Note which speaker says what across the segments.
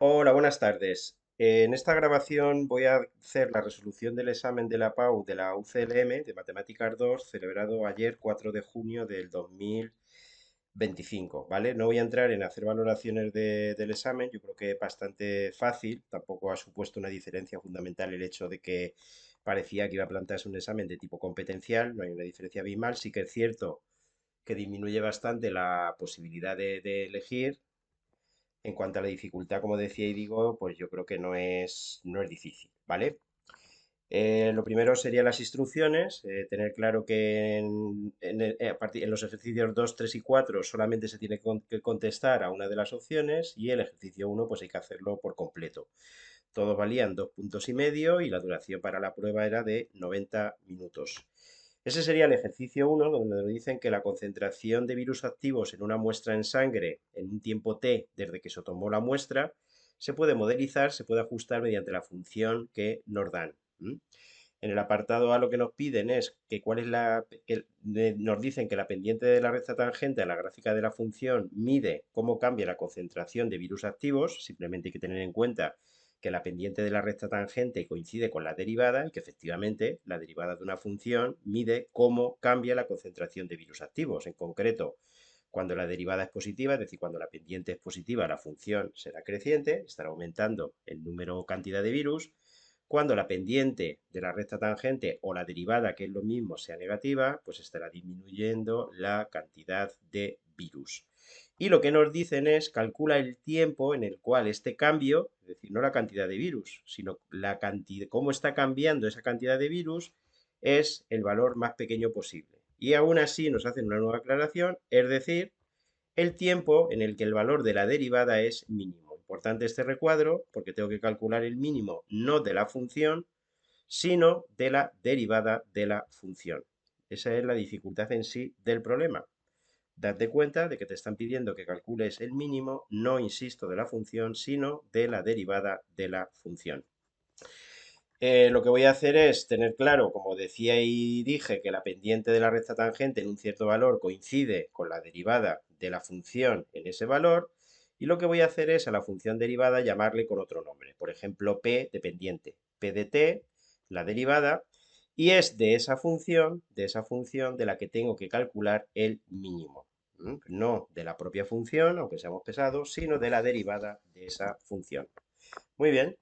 Speaker 1: Hola, buenas tardes. En esta grabación voy a hacer la resolución del examen de la PAU de la UCLM de Matemáticas 2 celebrado ayer 4 de junio del 2025, ¿vale? No voy a entrar en hacer valoraciones del examen, yo creo que es bastante fácil, tampoco ha supuesto una diferencia fundamental el hecho de que parecía que iba a plantearse un examen de tipo competencial, no hay una diferencia abismal, sí que es cierto que disminuye bastante la posibilidad de elegir. En cuanto a la dificultad, como decía y digo, pues yo creo que no es difícil, ¿vale? Lo primero serían las instrucciones, tener claro que en los ejercicios 2, 3 y 4 solamente se tiene que contestar a una de las opciones y el ejercicio uno pues hay que hacerlo por completo. Todos valían 2,5 puntos y la duración para la prueba era de 90 minutos. Ese sería el ejercicio uno, donde nos dicen que la concentración de virus activos en una muestra en sangre en un tiempo t desde que se tomó la muestra se puede modelizar, se puede ajustar mediante la función que nos dan. En el apartado A lo que nos piden es que cuál es nos dicen que la pendiente de la recta tangente a la gráfica de la función mide cómo cambia la concentración de virus activos. Simplemente hay que tener en cuenta que la pendiente de la recta tangente coincide con la derivada y que efectivamente la derivada de una función mide cómo cambia la concentración de virus activos. En concreto, cuando la derivada es positiva, es decir, cuando la pendiente es positiva, la función será creciente, estará aumentando el número o cantidad de virus. Cuando la pendiente de la recta tangente o la derivada, que es lo mismo, sea negativa, pues estará disminuyendo la cantidad de virus. Y lo que nos dicen es calcula el tiempo en el cual este cambio, es decir, no la cantidad de virus, sino la cantidad, cómo está cambiando esa cantidad de virus, es el valor más pequeño posible. Y aún así nos hacen una nueva aclaración, es decir, el tiempo en el que el valor de la derivada es mínimo. Importante este recuadro porque tengo que calcular el mínimo no de la función, sino de la derivada de la función. Esa es la dificultad en sí del problema. Date cuenta de que te están pidiendo que calcules el mínimo, no insisto, de la función, sino de la derivada de la función. Lo que voy a hacer es tener claro, como decía y dije, que la pendiente de la recta tangente en un cierto valor coincide con la derivada de la función en ese valor. Y lo que voy a hacer es a la función derivada llamarle con otro nombre. Por ejemplo, p de pendiente. P de t, la derivada, y es de esa función de la que tengo que calcular el mínimo. No de la propia función, aunque seamos pesados, sino de la derivada de esa función. Muy bien.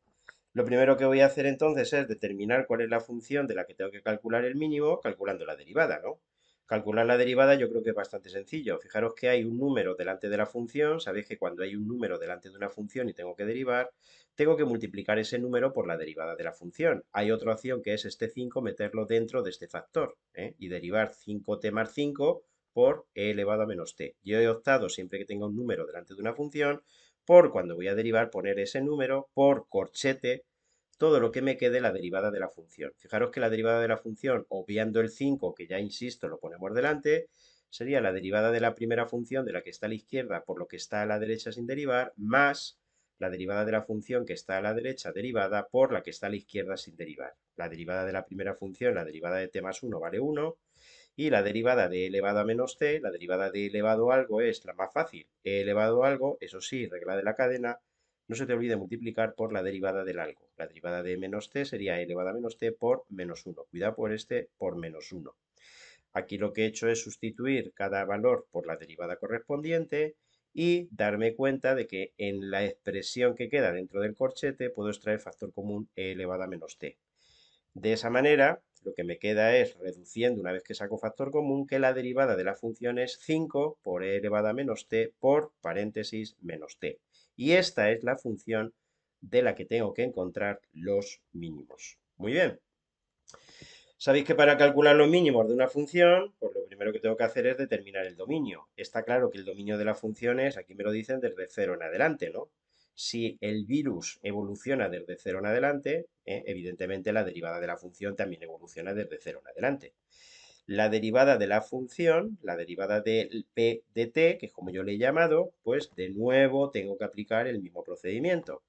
Speaker 1: Lo primero que voy a hacer entonces es determinar cuál es la función de la que tengo que calcular el mínimo, calculando la derivada, ¿no? Calcular la derivada yo creo que es bastante sencillo. Fijaros que hay un número delante de la función. Sabéis que cuando hay un número delante de una función y tengo que derivar, tengo que multiplicar ese número por la derivada de la función. Hay otra opción que es este 5, meterlo dentro de este factor, y derivar 5t más 5 por e elevado a menos t. Yo he optado, siempre que tenga un número delante de una función, por cuando voy a derivar poner ese número por corchete todo lo que me quede la derivada de la función. Fijaros que la derivada de la función, obviando el 5, que ya insisto, lo ponemos delante, sería la derivada de la primera función de la que está a la izquierda por lo que está a la derecha sin derivar, más la derivada de la función que está a la derecha derivada por la que está a la izquierda sin derivar. La derivada de la primera función, la derivada de t más 1 vale 1, y la derivada de e elevado a menos t, la derivada de elevado a algo es la más fácil. E elevado a algo, eso sí, regla de la cadena, no se te olvide multiplicar por la derivada del algo. La derivada de menos t sería e elevado a menos t por menos 1. Cuidado por este por menos 1. Aquí lo que he hecho es sustituir cada valor por la derivada correspondiente y darme cuenta de que en la expresión que queda dentro del corchete puedo extraer factor común e elevado a menos t. De esa manera, lo que me queda es, reduciendo una vez que saco factor común, que la derivada de la función es 5 por e elevado a menos t por paréntesis menos t. Y esta es la función de la que tengo que encontrar los mínimos. Muy bien. Sabéis que para calcular los mínimos de una función, pues lo primero que tengo que hacer es determinar el dominio. Está claro que el dominio de la función es, aquí me lo dicen, desde 0 en adelante, ¿no? Si el virus evoluciona desde 0 en adelante, evidentemente la derivada de la función también evoluciona desde 0 en adelante. La derivada de la función, la derivada del p de t, que es como yo le he llamado, pues de nuevo tengo que aplicar el mismo procedimiento.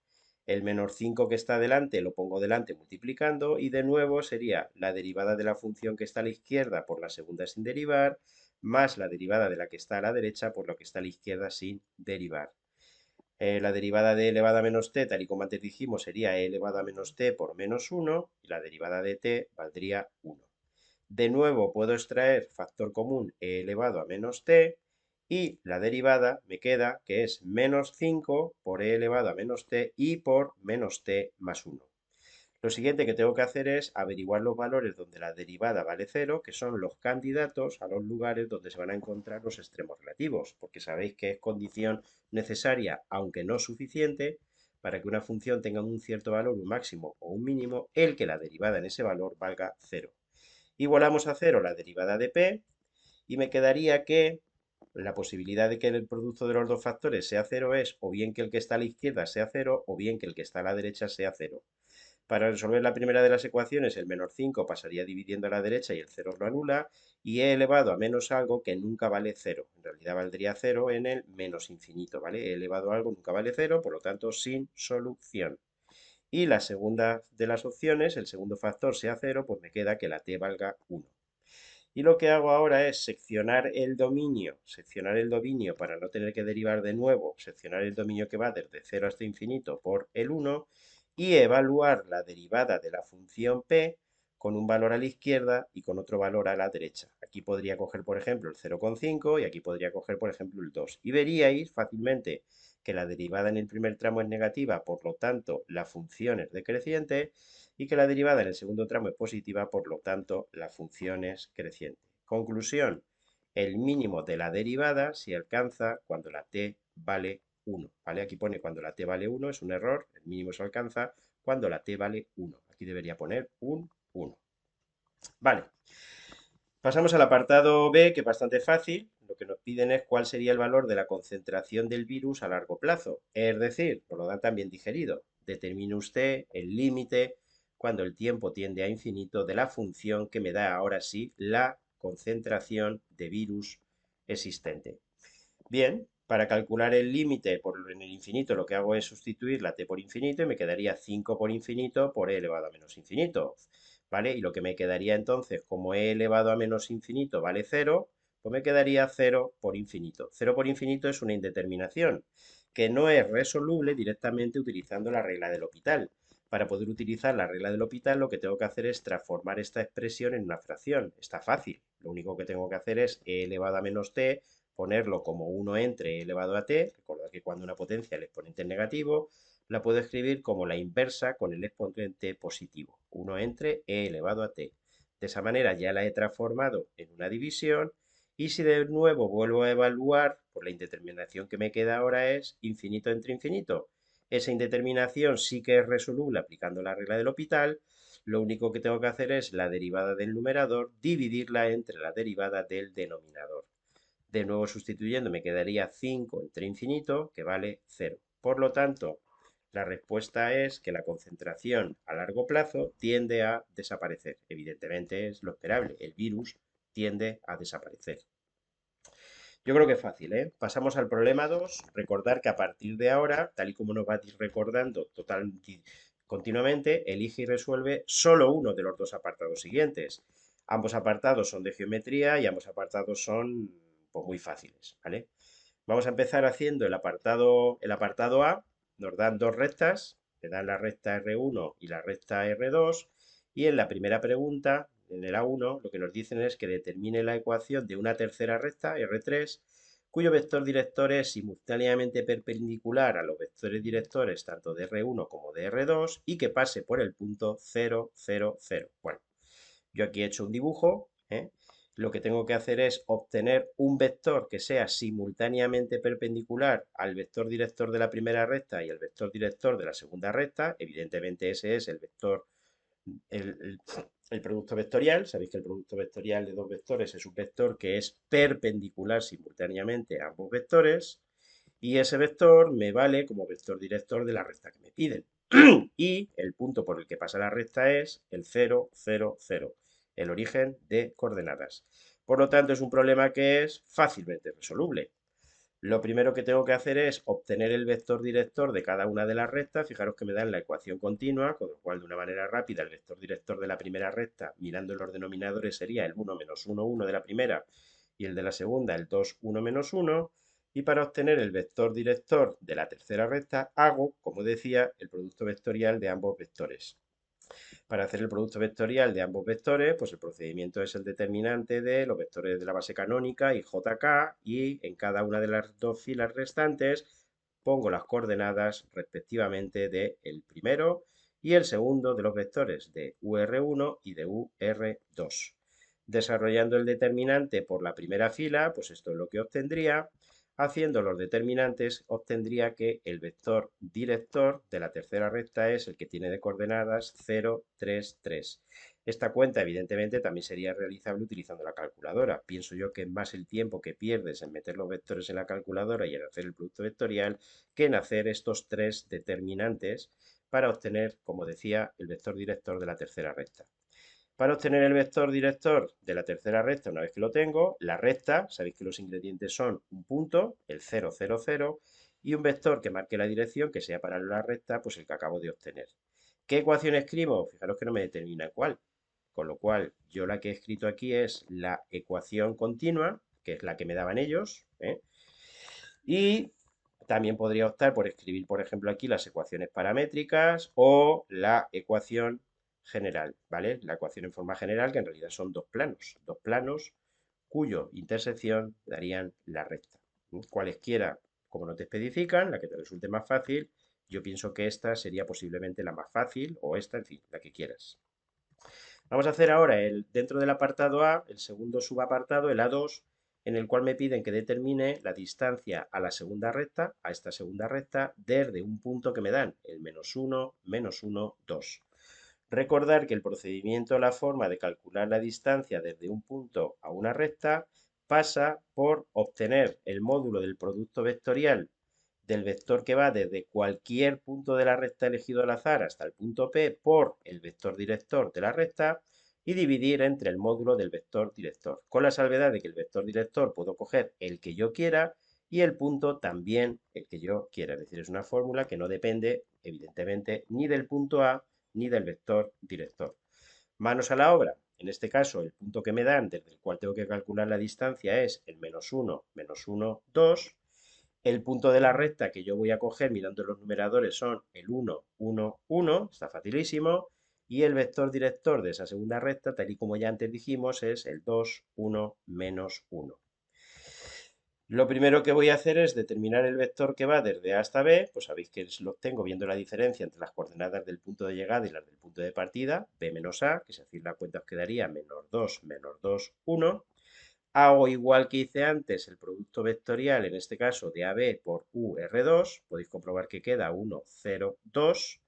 Speaker 1: El menos 5 que está delante lo pongo delante multiplicando y de nuevo sería la derivada de la función que está a la izquierda por la segunda sin derivar, más la derivada de la que está a la derecha por lo que está a la izquierda sin derivar. La derivada de e elevado a menos t, tal y como antes dijimos, sería e elevado a menos t por menos 1, y la derivada de t valdría 1. De nuevo puedo extraer factor común e elevado a menos t, y la derivada me queda que es menos 5 por e elevado a menos t y por menos t más 1. Lo siguiente que tengo que hacer es averiguar los valores donde la derivada vale 0, que son los candidatos a los lugares donde se van a encontrar los extremos relativos, porque sabéis que es condición necesaria, aunque no suficiente, para que una función tenga un cierto valor, un máximo o un mínimo, el que la derivada en ese valor valga 0. Igualamos a 0 la derivada de p, y me quedaría que la posibilidad de que el producto de los dos factores sea 0 es o bien que el que está a la izquierda sea 0 o bien que el que está a la derecha sea 0. Para resolver la primera de las ecuaciones, el menos 5 pasaría dividiendo a la derecha y el 0 lo anula, y e elevado a menos algo que nunca vale 0. En realidad valdría 0 en el menos infinito, ¿vale? E elevado a algo nunca vale 0, por lo tanto, sin solución. Y la segunda de las opciones, el segundo factor sea 0, pues me queda que la t valga 1. Y lo que hago ahora es seccionar el dominio para no tener que derivar de nuevo, seccionar el dominio que va desde 0 hasta infinito por el 1 y evaluar la derivada de la función p con un valor a la izquierda y con otro valor a la derecha. Aquí podría coger, por ejemplo, el 0,5 y aquí podría coger, por ejemplo, el 2. Y veríais fácilmente que la derivada en el primer tramo es negativa, por lo tanto, la función es decreciente, y que la derivada en el segundo tramo es positiva, por lo tanto, la función es creciente. Conclusión, el mínimo de la derivada se alcanza cuando la t vale 1, ¿vale? Aquí pone cuando la t vale 1, es un error, el mínimo se alcanza cuando la t vale 1. Aquí debería poner un 1. Vale, pasamos al apartado B, que es bastante fácil. Lo que nos piden es cuál sería el valor de la concentración del virus a largo plazo. Es decir, nos lo dan también digerido. Determine usted el límite cuando el tiempo tiende a infinito de la función que me da ahora sí la concentración de virus existente. Bien, para calcular el límite en el infinito lo que hago es sustituir la t por infinito y me quedaría 5 por infinito por e elevado a menos infinito. ¿Vale? Y lo que me quedaría entonces, como e elevado a menos infinito vale 0, pues me quedaría 0 por infinito. 0 por infinito es una indeterminación que no es resoluble directamente utilizando la regla del L'Hopital. Para poder utilizar la regla del L'Hopital, lo que tengo que hacer es transformar esta expresión en una fracción. Está fácil. Lo único que tengo que hacer es e elevado a menos t, ponerlo como 1 entre e elevado a t. Recordad que cuando una potencia el exponente es negativo, la puedo escribir como la inversa con el exponente positivo, 1 entre e elevado a t. De esa manera ya la he transformado en una división, y si de nuevo vuelvo a evaluar, pues la indeterminación que me queda ahora es infinito entre infinito. Esa indeterminación sí que es resoluble aplicando la regla del L'Hopital. Lo único que tengo que hacer es la derivada del numerador, dividirla entre la derivada del denominador. De nuevo sustituyendo me quedaría 5 entre infinito, que vale 0. Por lo tanto, la respuesta es que la concentración a largo plazo tiende a desaparecer. Evidentemente es lo esperable, el virus tiende a desaparecer. Yo creo que es fácil, ¿eh? Pasamos al problema 2. Recordar que a partir de ahora, tal y como nos va a ir recordando continuamente, elige y resuelve solo uno de los dos apartados siguientes. Ambos apartados son de geometría y ambos apartados son pues, muy fáciles, ¿vale? Vamos a empezar haciendo el apartado A. Nos dan dos rectas, me dan la recta R1 y la recta R2, y en la primera pregunta, en el A1, lo que nos dicen es que determine la ecuación de una tercera recta, R3, cuyo vector director es simultáneamente perpendicular a los vectores directores tanto de R1 como de R2 y que pase por el punto 0, 0, 0. Bueno, yo aquí he hecho un dibujo, ¿eh? Lo que tengo que hacer es obtener un vector que sea simultáneamente perpendicular al vector director de la primera recta y al vector director de la segunda recta. Evidentemente ese es el vector, el, el- el producto vectorial. Sabéis que el producto vectorial de dos vectores es un vector que es perpendicular simultáneamente a ambos vectores. Y ese vector me vale como vector director de la recta que me piden. Y el punto por el que pasa la recta es el 0, 0, 0, el origen de coordenadas. Por lo tanto, es un problema que es fácilmente resoluble. Lo primero que tengo que hacer es obtener el vector director de cada una de las rectas. Fijaros que me dan la ecuación continua, con lo cual de una manera rápida el vector director de la primera recta, mirando los denominadores, sería el 1 menos 1, 1 de la primera, y el de la segunda el 2, 1 menos 1. Y para obtener el vector director de la tercera recta, hago, como decía, el producto vectorial de ambos vectores. Para hacer el producto vectorial de ambos vectores, pues el procedimiento es el determinante de los vectores de la base canónica y JK, y en cada una de las dos filas restantes pongo las coordenadas respectivamente de el primero y el segundo de los vectores de UR1 y de UR2. Desarrollando el determinante por la primera fila, pues esto es lo que obtendría. Haciendo los determinantes, obtendría que el vector director de la tercera recta es el que tiene de coordenadas 0, 3, 3. Esta cuenta, evidentemente, también sería realizable utilizando la calculadora. Pienso yo que es más el tiempo que pierdes en meter los vectores en la calculadora y en hacer el producto vectorial que en hacer estos tres determinantes para obtener, como decía, el vector director de la tercera recta. Para obtener el vector director de la tercera recta, una vez que lo tengo, la recta, sabéis que los ingredientes son un punto, el 0, 0, 0, y un vector que marque la dirección, que sea paralelo a la recta, pues el que acabo de obtener. ¿Qué ecuación escribo? Fijaros que no me determina cuál. Con lo cual, yo la que he escrito aquí es la ecuación continua, que es la que me daban ellos, ¿eh? Y también podría optar por escribir, por ejemplo, aquí las ecuaciones paramétricas o la ecuación general, ¿vale? La ecuación en forma general, que en realidad son dos planos cuyo intersección darían la recta. Cualesquiera, como no te especifican, la que te resulte más fácil, yo pienso que esta sería posiblemente la más fácil, o esta, en fin, la que quieras. Vamos a hacer ahora dentro del apartado A, el segundo subapartado, el A2, en el cual me piden que determine la distancia a la segunda recta, a esta segunda recta, desde un punto que me dan, el menos 1, 2. Recordar que el procedimiento, la forma de calcular la distancia desde un punto a una recta, pasa por obtener el módulo del producto vectorial del vector que va desde cualquier punto de la recta elegido al azar hasta el punto P por el vector director de la recta y dividir entre el módulo del vector director, con la salvedad de que el vector director puedo coger el que yo quiera y el punto también el que yo quiera. Es decir, es una fórmula que no depende, evidentemente, ni del punto A ni del vector director. Manos a la obra. En este caso, el punto que me dan, desde el cual tengo que calcular la distancia, es el menos 1, 2. El punto de la recta que yo voy a coger mirando los numeradores son el 1, 1, 1, está facilísimo, y el vector director de esa segunda recta, tal y como ya antes dijimos, es el 2, 1, menos 1. Lo primero que voy a hacer es determinar el vector que va desde A hasta B, pues sabéis que lo obtengo viendo la diferencia entre las coordenadas del punto de llegada y las del punto de partida, B menos A, que si hacéis la cuenta os quedaría menos 2, 1. Hago igual que hice antes el producto vectorial, en este caso de AB por UR2, podéis comprobar que queda 1, 0, 2,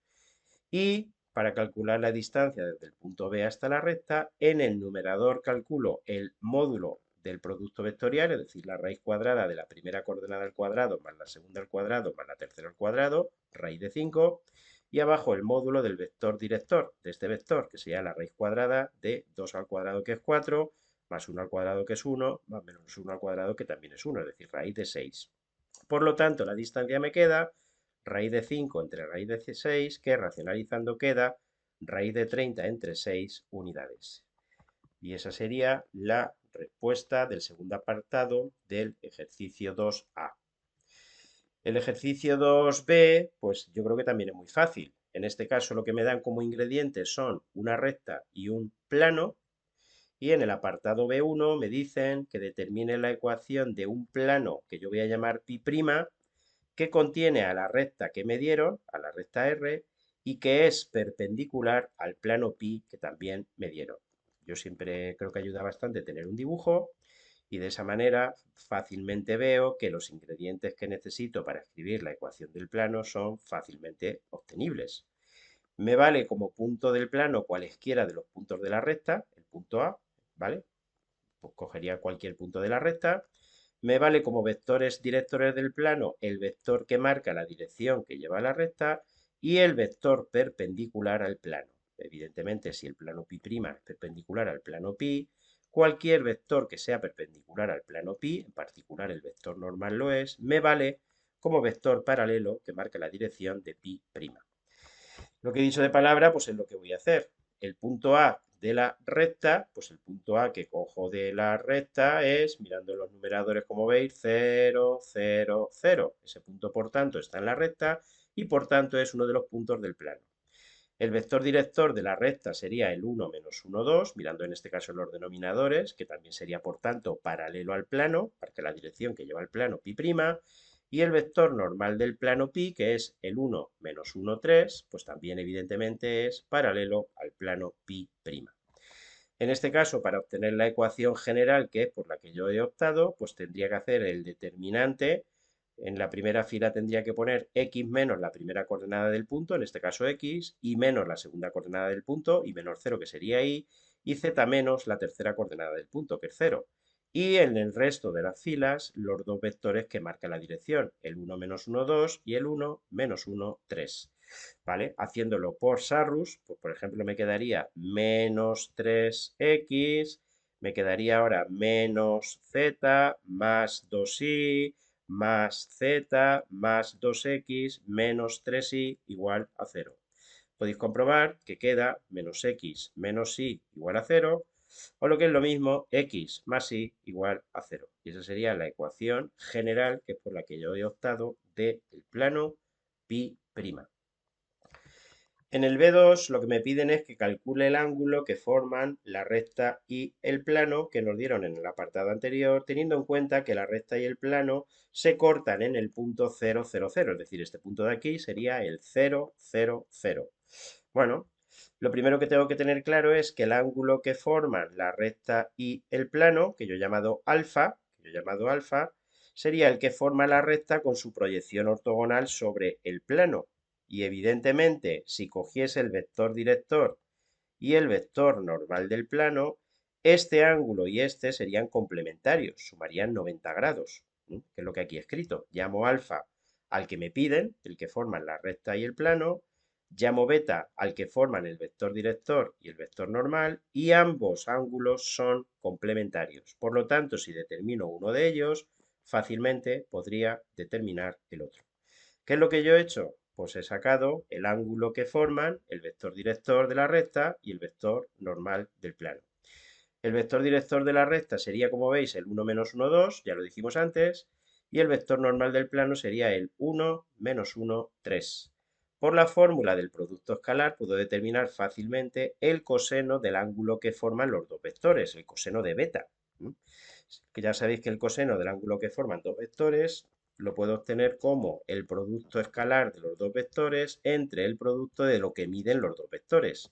Speaker 1: y para calcular la distancia desde el punto B hasta la recta, en el numerador calculo el módulo del producto vectorial, es decir, la raíz cuadrada de la primera coordenada al cuadrado más la segunda al cuadrado más la tercera al cuadrado, raíz de 5, y abajo el módulo del vector director de este vector, que sería la raíz cuadrada de 2 al cuadrado, que es 4, más 1 al cuadrado, que es 1, más menos 1 al cuadrado, que también es 1, es decir, raíz de 6. Por lo tanto, la distancia me queda raíz de 5 entre raíz de 6, que racionalizando queda raíz de 30 entre 6 unidades. Y esa sería la respuesta del segundo apartado del ejercicio 2A. El ejercicio 2B, pues yo creo que también es muy fácil. En este caso lo que me dan como ingredientes son una recta y un plano. Y en el apartado B1 me dicen que determine la ecuación de un plano que yo voy a llamar pi', que contiene a la recta que me dieron, a la recta R, y que es perpendicular al plano pi que también me dieron. Yo siempre creo que ayuda bastante tener un dibujo y de esa manera fácilmente veo que los ingredientes que necesito para escribir la ecuación del plano son fácilmente obtenibles. Me vale como punto del plano cualesquiera de los puntos de la recta, el punto A, ¿vale? Pues cogería cualquier punto de la recta. Me vale como vectores directores del plano el vector que marca la dirección que lleva a la recta y el vector perpendicular al plano. Evidentemente, si el plano pi' es perpendicular al plano pi, cualquier vector que sea perpendicular al plano pi, en particular el vector normal lo es, me vale como vector paralelo que marca la dirección de pi'. Lo que he dicho de palabra, pues es lo que voy a hacer. El punto A de la recta, pues el punto A que cojo de la recta es, mirando los numeradores como veis, 0, 0, 0. Ese punto, por tanto, está en la recta y por tanto es uno de los puntos del plano. El vector director de la recta sería el 1 menos 1, 2, mirando en este caso los denominadores, que también sería por tanto paralelo al plano, porque la dirección que lleva el plano pi', y el vector normal del plano pi, que es el 1 menos 1, 3, pues también evidentemente es paralelo al plano pi'. En este caso, para obtener la ecuación general, que es por la que yo he optado, pues tendría que hacer el determinante. En la primera fila tendría que poner x menos la primera coordenada del punto, en este caso x, y menos la segunda coordenada del punto, y menos 0, que sería y z menos la tercera coordenada del punto, que es 0. Y en el resto de las filas, los dos vectores que marcan la dirección, el 1 menos 1, 2 y el 1 menos 1, 3. ¿Vale? Haciéndolo por Sarrus, pues por ejemplo me quedaría menos 3x, me quedaría ahora menos z más 2y más z más 2x menos 3y igual a 0. Podéis comprobar que queda menos x menos y igual a 0, o lo que es lo mismo, x más y igual a 0. Y esa sería la ecuación general, que es por la que yo he optado, del plano pi'. En el B2 lo que me piden es que calcule el ángulo que forman la recta y el plano que nos dieron en el apartado anterior, teniendo en cuenta que la recta y el plano se cortan en el punto 0, 0, 0, es decir, este punto de aquí sería el 0, 0, 0. Bueno, lo primero que tengo que tener claro es que el ángulo que forman la recta y el plano, que yo he llamado alfa, sería el que forma la recta con su proyección ortogonal sobre el plano. Y evidentemente, si cogiese el vector director y el vector normal del plano, este ángulo y este serían complementarios, sumarían 90 grados, ¿no? Que es lo que aquí he escrito. Llamo alfa al que me piden, el que forman la recta y el plano, llamo beta al que forman el vector director y el vector normal, y ambos ángulos son complementarios. Por lo tanto, si determino uno de ellos, fácilmente podría determinar el otro. ¿Qué es lo que yo he hecho? Pues he sacado el ángulo que forman el vector director de la recta y el vector normal del plano. El vector director de la recta sería, como veis, el 1 menos 1, 2, ya lo dijimos antes, y el vector normal del plano sería el 1 menos 1, 3. Por la fórmula del producto escalar puedo determinar fácilmente el coseno del ángulo que forman los dos vectores, el coseno de beta. Que ya sabéis que el coseno del ángulo que forman dos vectores lo puedo obtener como el producto escalar de los dos vectores entre el producto de lo que miden los dos vectores.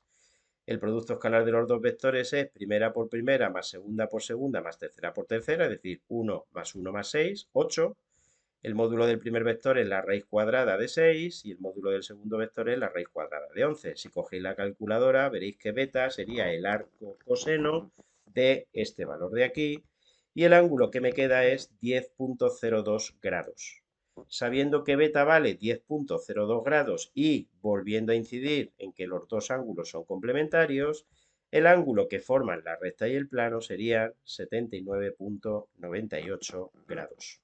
Speaker 1: El producto escalar de los dos vectores es primera por primera más segunda por segunda más tercera por tercera, es decir, 1 más 1 más 6, 8. El módulo del primer vector es la raíz cuadrada de 6 y el módulo del segundo vector es la raíz cuadrada de 11. Si cogéis la calculadora veréis que beta sería el arco coseno de este valor de aquí y el ángulo que me queda es 10,02 grados. Sabiendo que beta vale 10,02 grados y volviendo a incidir en que los dos ángulos son complementarios, el ángulo que forman la recta y el plano serían 79,98 grados.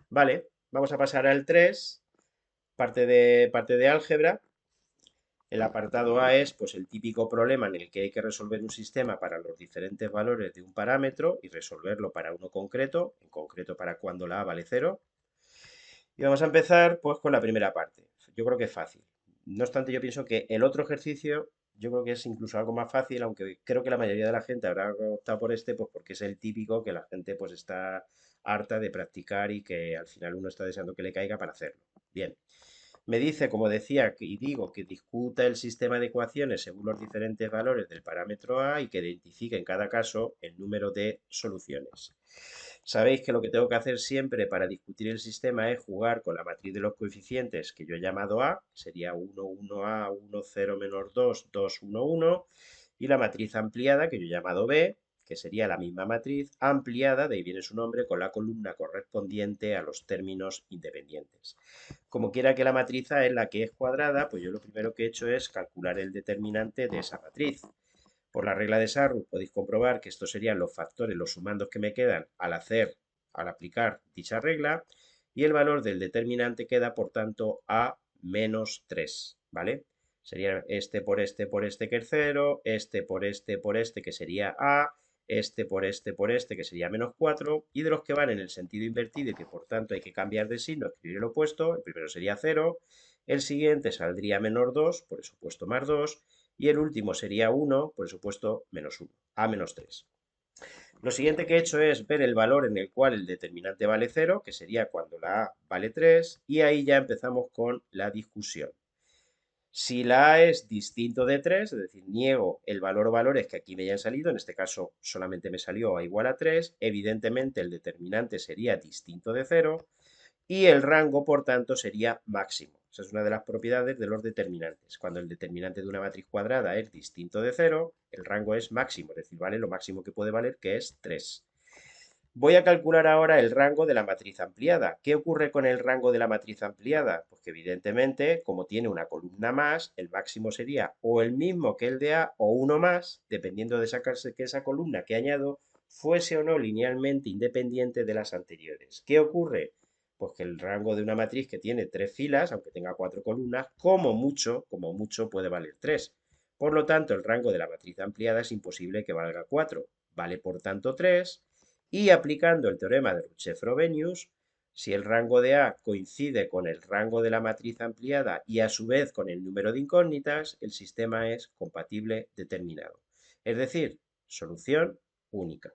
Speaker 1: Vale, vamos a pasar al 3, parte de álgebra. El apartado A es pues, el típico problema en el que hay que resolver un sistema para los diferentes valores de un parámetro y resolverlo para uno concreto, en concreto para cuando la A vale 0. Y vamos a empezar pues, con la primera parte. Yo creo que es fácil. No obstante, yo pienso que el otro ejercicio, yo creo que es incluso algo más fácil, aunque creo que la mayoría de la gente habrá optado por este, pues porque es el típico que la gente pues está harta de practicar y que al final uno está deseando que le caiga para hacerlo. Bien, me dice, como decía, y digo, que discuta el sistema de ecuaciones según los diferentes valores del parámetro A y que identifique en cada caso el número de soluciones. Sabéis que lo que tengo que hacer siempre para discutir el sistema es jugar con la matriz de los coeficientes que yo he llamado A, sería 1, 1A, 1, 0, menos 2, 2, 1, 1, y la matriz ampliada que yo he llamado B, que sería la misma matriz ampliada, de ahí viene su nombre, con la columna correspondiente a los términos independientes. Como quiera que la matriz A es la que es cuadrada, pues yo lo primero que he hecho es calcular el determinante de esa matriz. Por la regla de Sarrus podéis comprobar que estos serían los factores, los sumandos que me quedan al aplicar dicha regla, y el valor del determinante queda, por tanto, a menos 3, ¿vale? Sería este por este por este que es 0, este por este por este que sería A, este por este por este que sería menos 4, y de los que van en el sentido invertido y que por tanto hay que cambiar de signo, escribir el opuesto, el primero sería 0, el siguiente saldría menos 2, por eso puesto más 2, y el último sería 1, por eso puesto menos 1, A menos 3. Lo siguiente que he hecho es ver el valor en el cual el determinante vale 0, que sería cuando la A vale 3, y ahí ya empezamos con la discusión. Si la A es distinto de 3, es decir, niego el valor o valores que aquí me hayan salido, en este caso solamente me salió A igual a 3, evidentemente el determinante sería distinto de 0 y el rango, por tanto, sería máximo. Esa es una de las propiedades de los determinantes. Cuando el determinante de una matriz cuadrada es distinto de 0, el rango es máximo, es decir, vale lo máximo que puede valer, que es 3. Voy a calcular ahora el rango de la matriz ampliada. ¿Qué ocurre con el rango de la matriz ampliada? Pues que evidentemente, como tiene una columna más, el máximo sería o el mismo que el de A o uno más, dependiendo de sacarse que esa columna que añado fuese o no linealmente independiente de las anteriores. ¿Qué ocurre? Pues que el rango de una matriz que tiene 3 filas, aunque tenga 4 columnas, como mucho puede valer 3. Por lo tanto, el rango de la matriz ampliada es imposible que valga 4. Vale, por tanto, 3. Y aplicando el teorema de Ruche-Frobenius, si el rango de A coincide con el rango de la matriz ampliada y a su vez con el número de incógnitas, el sistema es compatible determinado. Es decir, solución única.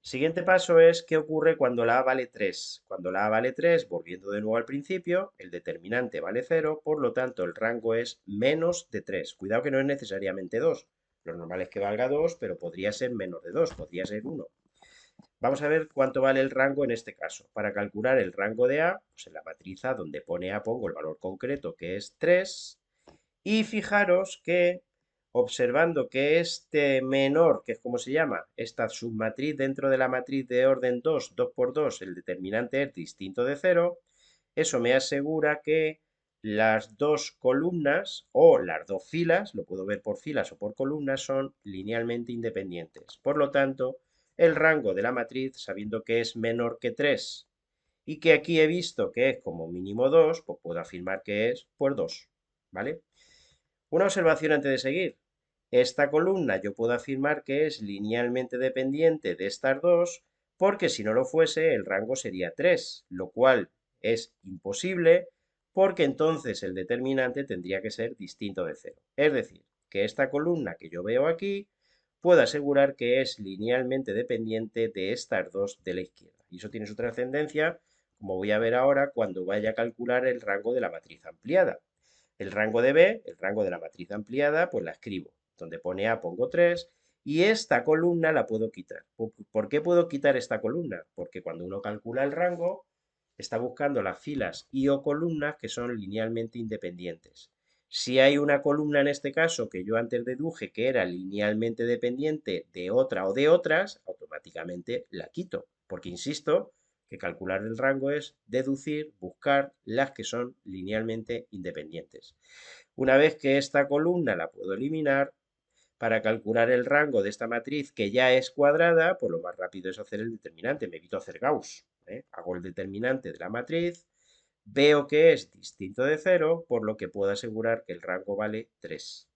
Speaker 1: Siguiente paso es qué ocurre cuando la A vale 3. Cuando la A vale 3, volviendo de nuevo al principio, el determinante vale 0, por lo tanto el rango es menos de 3. Cuidado que no es necesariamente 2. Lo normal es que valga 2, pero podría ser menos de 2, podría ser 1. Vamos a ver cuánto vale el rango en este caso. Para calcular el rango de A, pues en la matriz A donde pone A pongo el valor concreto que es 3. Y fijaros que observando que este menor, que es como se llama, esta submatriz dentro de la matriz de orden 2, 2 por 2, el determinante es distinto de 0, eso me asegura que las dos columnas o las dos filas, lo puedo ver por filas o por columnas, son linealmente independientes. Por lo tanto, el rango de la matriz, sabiendo que es menor que 3 y que aquí he visto que es como mínimo 2, pues puedo afirmar que es por 2, ¿vale? Una observación antes de seguir. Esta columna yo puedo afirmar que es linealmente dependiente de estas dos, porque si no lo fuese, el rango sería 3, lo cual es imposible, porque entonces el determinante tendría que ser distinto de 0. Es decir, que esta columna que yo veo aquí, puedo asegurar que es linealmente dependiente de estas dos de la izquierda. Y eso tiene su trascendencia, como voy a ver ahora cuando vaya a calcular el rango de la matriz ampliada. El rango de B, el rango de la matriz ampliada, pues la escribo. Donde pone A pongo 3 y esta columna la puedo quitar. ¿Por qué puedo quitar esta columna? Porque cuando uno calcula el rango, está buscando las filas y o columnas que son linealmente independientes. Si hay una columna en este caso que yo antes deduje que era linealmente dependiente de otra o de otras, automáticamente la quito. Porque insisto, que calcular el rango es deducir, buscar las que son linealmente independientes. Una vez que esta columna la puedo eliminar, para calcular el rango de esta matriz que ya es cuadrada, pues lo más rápido es hacer el determinante, me evito hacer Gauss. Hago el determinante de la matriz, veo que es distinto de 0, por lo que puedo asegurar que el rango vale 3.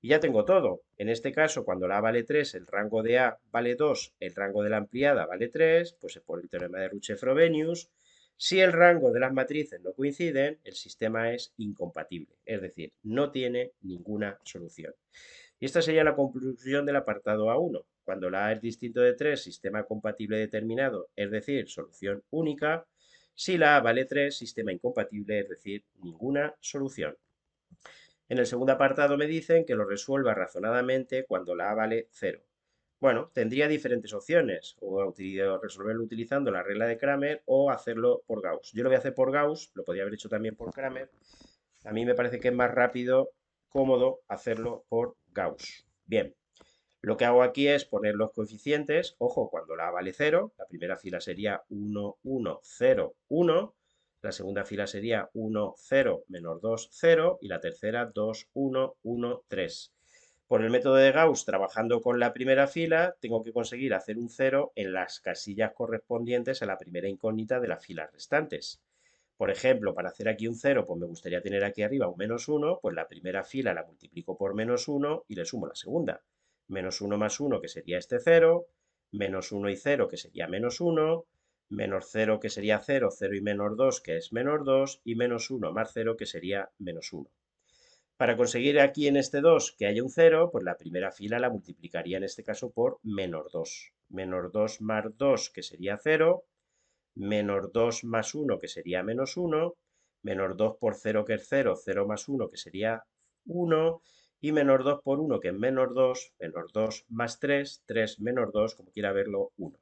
Speaker 1: Y ya tengo todo. En este caso, cuando la A vale 3, el rango de A vale 2, el rango de la ampliada vale 3, pues es por el teorema de Ruche-Frobenius. Si el rango de las matrices no coinciden, el sistema es incompatible, es decir, no tiene ninguna solución. Y esta sería la conclusión del apartado A1. Cuando la A es distinto de 3, sistema compatible determinado, es decir, solución única. Si la A vale 3, sistema incompatible, es decir, ninguna solución. En el segundo apartado me dicen que lo resuelva razonadamente cuando la A vale 0. Bueno, tendría diferentes opciones, o resolverlo utilizando la regla de Kramer o hacerlo por Gauss. Yo lo voy a hacer por Gauss, lo podría haber hecho también por Kramer. A mí me parece que es más rápido, cómodo hacerlo por Gauss. Bien, lo que hago aquí es poner los coeficientes. Ojo, cuando la A vale 0, la primera fila sería 1, 1, 0, 1. La segunda fila sería 1, 0, menos 2, 0. Y la tercera 2, 1, 1, 3. Por el método de Gauss, trabajando con la primera fila, tengo que conseguir hacer un 0 en las casillas correspondientes a la primera incógnita de las filas restantes. Por ejemplo, para hacer aquí un 0, pues me gustaría tener aquí arriba un menos 1, pues la primera fila la multiplico por menos 1 y le sumo la segunda. Menos 1 más 1, que sería este 0, menos 1 y 0, que sería menos 1, menos 0, que sería 0, 0 y menos 2, que es menos 2, y menos 1 más 0, que sería menos 1. Para conseguir aquí en este 2 que haya un 0, pues la primera fila la multiplicaría en este caso por menos 2. Menos 2 más 2, que sería 0, menos 2 más 1, que sería menos 1, menos 2 por 0, que es 0, 0 más 1, que sería 1, y menos 2 por 1, que es menos 2 más 3, 3 menos 2, como quiera verlo, 1.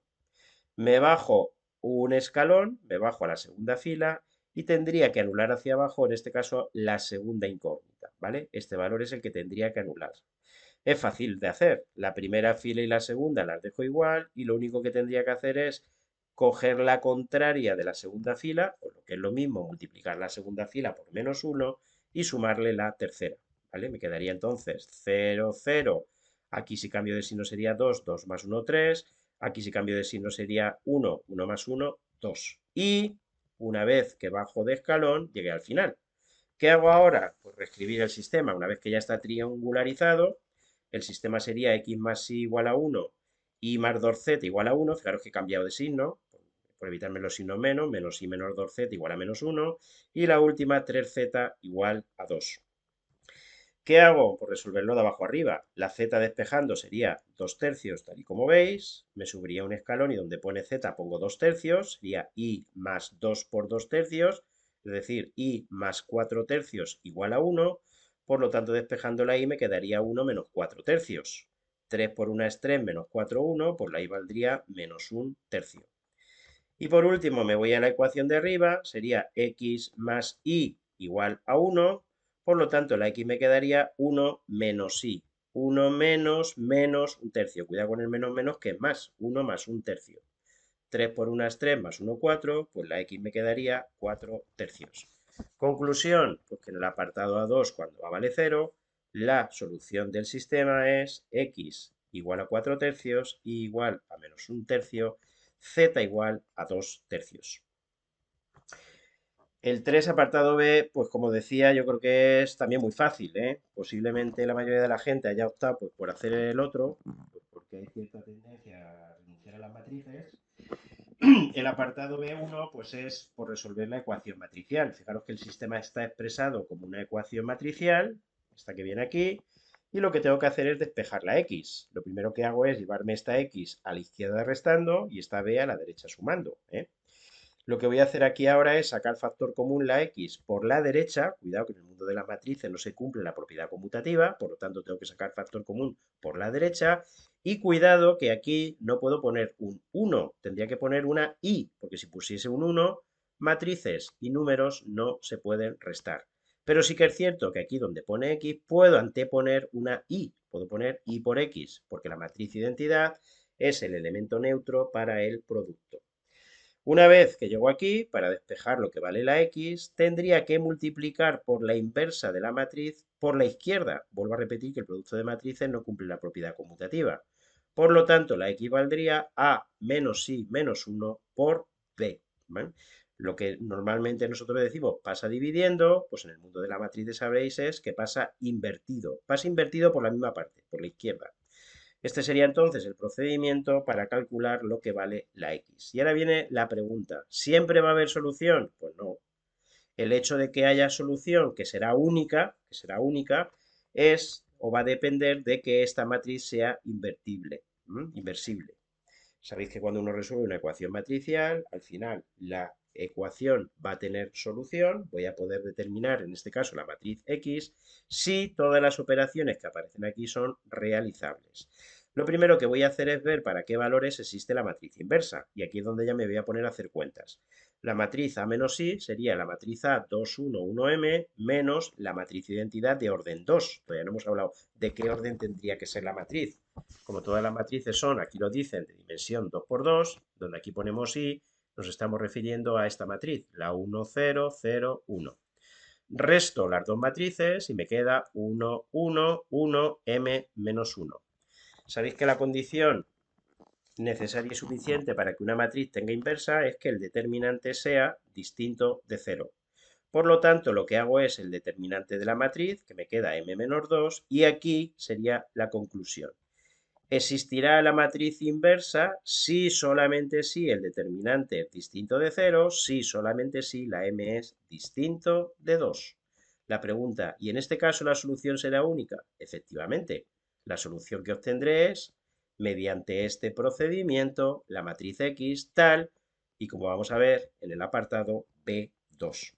Speaker 1: Me bajo un escalón, me bajo a la segunda fila y tendría que anular hacia abajo, en este caso, la segunda incógnita, ¿vale? Este valor es el que tendría que anular. Es fácil de hacer. La primera fila y la segunda las dejo igual y lo único que tendría que hacer es coger la contraria de la segunda fila, o lo que es lo mismo, multiplicar la segunda fila por menos 1 y sumarle la tercera, ¿vale? Me quedaría entonces 0, 0. Aquí si cambio de signo sería 2, 2 más 1, 3. Aquí si cambio de signo sería 1, 1 más 1, 2. Y una vez que bajo de escalón, llegué al final. ¿Qué hago ahora? Pues reescribir el sistema. Una vez que ya está triangularizado, el sistema sería x más y igual a 1 y más 2z igual a 1. Fijaros que he cambiado de signo, por evitarme los signos menos y menos 2z igual a menos 1. Y la última, 3z igual a 2. ¿Qué hago? Pues resolverlo de abajo arriba. La z despejando sería 2 tercios, tal y como veis. Me subiría un escalón y donde pone z pongo 2 tercios. Sería i más 2 por 2 tercios. Es decir, i más 4 tercios igual a 1. Por lo tanto, despejando la i me quedaría 1 menos 4 tercios. 3 por 1 es 3 menos 4, 1. Pues la i valdría menos 1 tercio. Y por último me voy a la ecuación de arriba. Sería x más y igual a 1. Por lo tanto, la x me quedaría 1 menos y. 1 menos un tercio. Cuidado con el menos menos, que es más. 1 más un tercio. 3 por 1 es 3 más 1, 4. Pues la x me quedaría 4 tercios. Conclusión, pues que en el apartado A2, cuando a vale 0, la solución del sistema es x igual a 4 tercios y igual a menos un tercio, z igual a 2 tercios. El 3 apartado B, pues como decía, yo creo que es también muy fácil, ¿eh? Posiblemente la mayoría de la gente haya optado pues, por hacer el otro, pues, porque hay cierta tendencia a renunciar a las matrices. El apartado B1 pues es por resolver la ecuación matricial. Fijaros que el sistema está expresado como una ecuación matricial, esta que viene aquí, y lo que tengo que hacer es despejar la x. Lo primero que hago es llevarme esta x a la izquierda restando y esta b a la derecha sumando, ¿eh? Lo que voy a hacer aquí ahora es sacar factor común la x por la derecha. Cuidado que en el mundo de las matrices no se cumple la propiedad conmutativa, por lo tanto tengo que sacar factor común por la derecha. Y cuidado que aquí no puedo poner un 1, tendría que poner una i, porque si pusiese un 1, matrices y números no se pueden restar. Pero sí que es cierto que aquí donde pone x puedo anteponer una i, puedo poner i por x, porque la matriz identidad es el elemento neutro para el producto. Una vez que llego aquí, para despejar lo que vale la x, tendría que multiplicar por la inversa de la matriz por la izquierda. Vuelvo a repetir que el producto de matrices no cumple la propiedad conmutativa. Por lo tanto, la x valdría a menos i menos 1 por b, ¿vale? Lo que normalmente nosotros decimos pasa dividiendo, pues en el mundo de la matriz sabréis es que pasa invertido. Pasa invertido por la misma parte, por la izquierda. Este sería entonces el procedimiento para calcular lo que vale la x. Y ahora viene la pregunta, ¿siempre va a haber solución? Pues no. El hecho de que haya solución que será única, es o va a depender de que esta matriz sea inversible. Sabéis que cuando uno resuelve una ecuación matricial, al final la ecuación va a tener solución, voy a poder determinar en este caso la matriz X, si todas las operaciones que aparecen aquí son realizables. Lo primero que voy a hacer es ver para qué valores existe la matriz inversa, y aquí es donde ya me voy a poner a hacer cuentas. La matriz A menos I sería la matriz A 2, 1, 1M menos la matriz identidad de orden 2. Todavía no hemos hablado de qué orden tendría que ser la matriz. Como todas las matrices son, aquí lo dicen, de dimensión 2 por 2, donde aquí ponemos i, nos estamos refiriendo a esta matriz, la 1, 0, 0, 1. Resto las dos matrices y me queda 1, 1, 1, m menos 1. Sabéis que la condición necesaria y suficiente para que una matriz tenga inversa es que el determinante sea distinto de cero. Por lo tanto, lo que hago es el determinante de la matriz, que me queda m-2, y aquí sería la conclusión. ¿Existirá la matriz inversa? Sí, solamente si el determinante es distinto de cero, sí, solamente si la m es distinto de 2. La pregunta, ¿y en este caso la solución será única? Efectivamente, la solución que obtendré es, mediante este procedimiento, la matriz X tal y como vamos a ver en el apartado B2.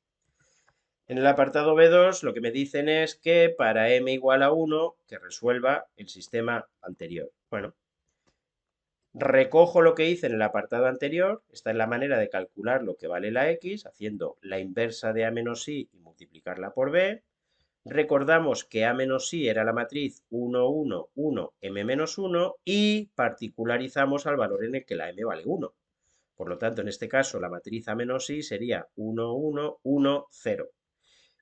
Speaker 1: En el apartado B2 lo que me dicen es que para m igual a 1, que resuelva el sistema anterior. Bueno, recojo lo que hice en el apartado anterior, esta es la manera de calcular lo que vale la x, haciendo la inversa de a menos i y multiplicarla por b. Recordamos que a menos i era la matriz 1, 1, 1, m menos 1 y particularizamos al valor en el que la m vale 1. Por lo tanto, en este caso, la matriz a menos i sería 1, 1, 1, 0.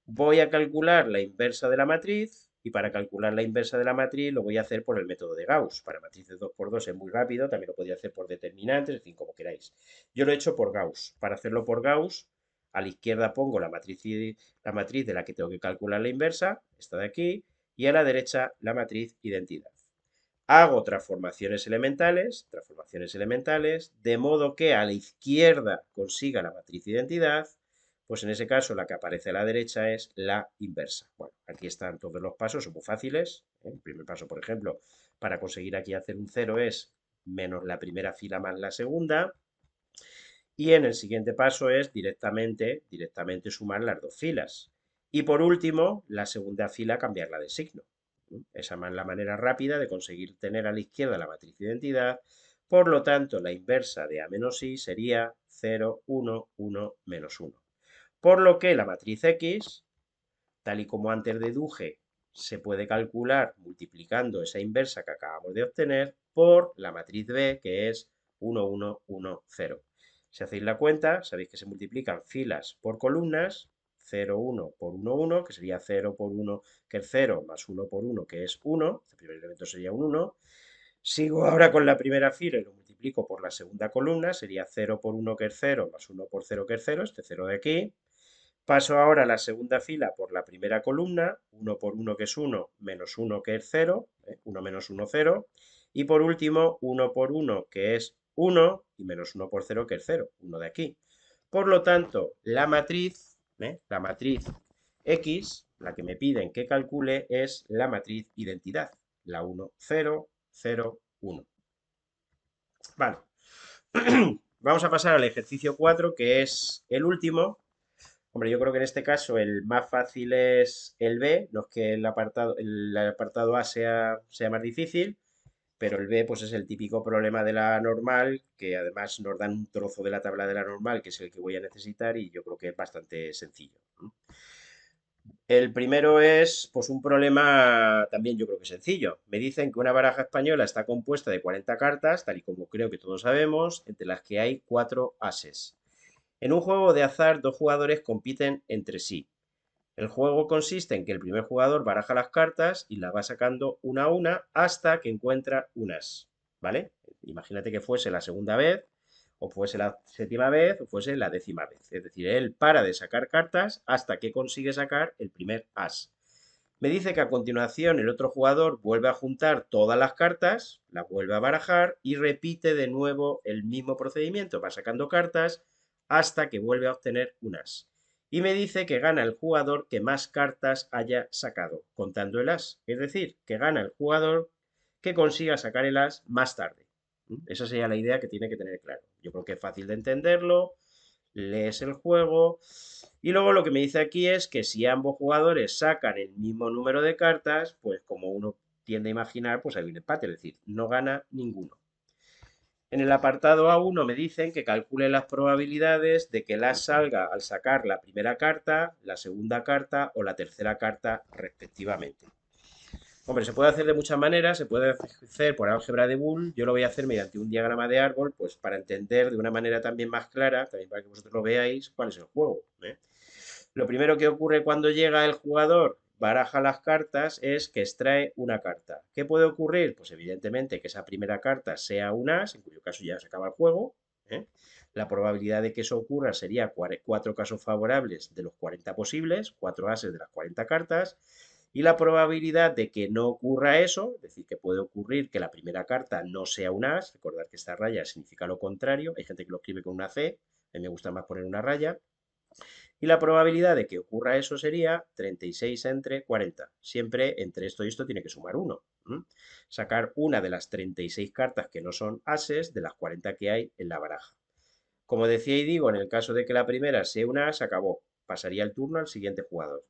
Speaker 1: Voy a calcular la inversa de la matriz y para calcular la inversa de la matriz lo voy a hacer por el método de Gauss. Para matrices 2×2 es muy rápido, también lo podría hacer por determinantes, en fin, como queráis. Yo lo he hecho por Gauss. Para hacerlo por Gauss, a la izquierda pongo la matriz de la que tengo que calcular la inversa, esta de aquí, y a la derecha la matriz identidad. Hago transformaciones elementales, de modo que a la izquierda consiga la matriz identidad, pues en ese caso la que aparece a la derecha es la inversa. Bueno, aquí están todos los pasos, son muy fáciles. El primer paso, por ejemplo, para conseguir aquí hacer un 0 es menos la primera fila más la segunda. Y en el siguiente paso es directamente sumar las dos filas. Y por último, la segunda fila cambiarla de signo. Esa es la manera rápida de conseguir tener a la izquierda la matriz de identidad. Por lo tanto, la inversa de a menos i sería 0, 1, 1, menos 1. Por lo que la matriz X, tal y como antes deduje, se puede calcular multiplicando esa inversa que acabamos de obtener por la matriz B, que es 1, 1, 1, 0. Si hacéis la cuenta, sabéis que se multiplican filas por columnas, 0, 1 por 1, 1, que sería 0 por 1, que es 0, más 1 por 1, que es 1, el primer elemento sería un 1. Sigo ahora con la primera fila y lo multiplico por la segunda columna, sería 0 por 1, que es 0, más 1 por 0, que es 0, este 0 de aquí. Paso ahora a la segunda fila por la primera columna, 1 por 1 que es 1, menos 1 que es 0, 1 menos 1, 0. Y por último, 1 por 1 que es 1 y menos 1 por 0 que es 0, 1 de aquí. Por lo tanto, la matriz X, la que me piden que calcule, es la matriz identidad, la 1, 0, 0, 1. Vale, vamos a pasar al ejercicio 4, que es el último. Hombre, yo creo que en este caso el más fácil es el B, no es que el apartado A sea más difícil, pero el B pues es el típico problema de la normal, que además nos dan un trozo de la tabla de la normal, que es el que voy a necesitar, y yo creo que es bastante sencillo. El primero es pues un problema también yo creo que sencillo. Me dicen que una baraja española está compuesta de 40 cartas, tal y como creo que todos sabemos, entre las que hay 4 ases. En un juego de azar, dos jugadores compiten entre sí. El juego consiste en que el primer jugador baraja las cartas y las va sacando una a una hasta que encuentra un as, ¿vale? Imagínate que fuese la segunda vez, o fuese la séptima vez, o fuese la décima vez. Es decir, él para de sacar cartas hasta que consigue sacar el primer as. Me dice que a continuación el otro jugador vuelve a juntar todas las cartas, las vuelve a barajar y repite de nuevo el mismo procedimiento. Va sacando cartas hasta que vuelve a obtener un as. Y me dice que gana el jugador que más cartas haya sacado, contando el as. Es decir, que gana el jugador que consiga sacar el as más tarde. Esa sería la idea que tiene que tener claro. Yo creo que es fácil de entenderlo, lees el juego y luego lo que me dice aquí es que si ambos jugadores sacan el mismo número de cartas, pues como uno tiende a imaginar, pues hay un empate, es decir, no gana ninguno. En el apartado A1 me dicen que calcule las probabilidades de que el as salga al sacar la primera carta, la segunda carta o la tercera carta respectivamente. Hombre, se puede hacer de muchas maneras, se puede hacer por álgebra de Boole, yo lo voy a hacer mediante un diagrama de árbol, pues para entender de una manera también más clara, también para que vosotros lo veáis, cuál es el juego. Lo primero que ocurre cuando llega el jugador, baraja las cartas es que extrae una carta. ¿Qué puede ocurrir? Pues evidentemente que esa primera carta sea un as, en cuyo caso ya se acaba el juego, ¿eh? La probabilidad de que eso ocurra sería 4 casos favorables de los 40 posibles, 4 ases de las 40 cartas, y la probabilidad de que no ocurra eso, es decir, que puede ocurrir que la primera carta no sea un as, recordad que esta raya significa lo contrario, hay gente que lo escribe con una C, a mí me gusta más poner una raya, y la probabilidad de que ocurra eso sería 36 entre 40. Siempre entre esto y esto tiene que sumar 1. Sacar una de las 36 cartas que no son ases de las 40 que hay en la baraja. Como decía y digo, en el caso de que la primera sea una as, acabó. Pasaría el turno al siguiente jugador.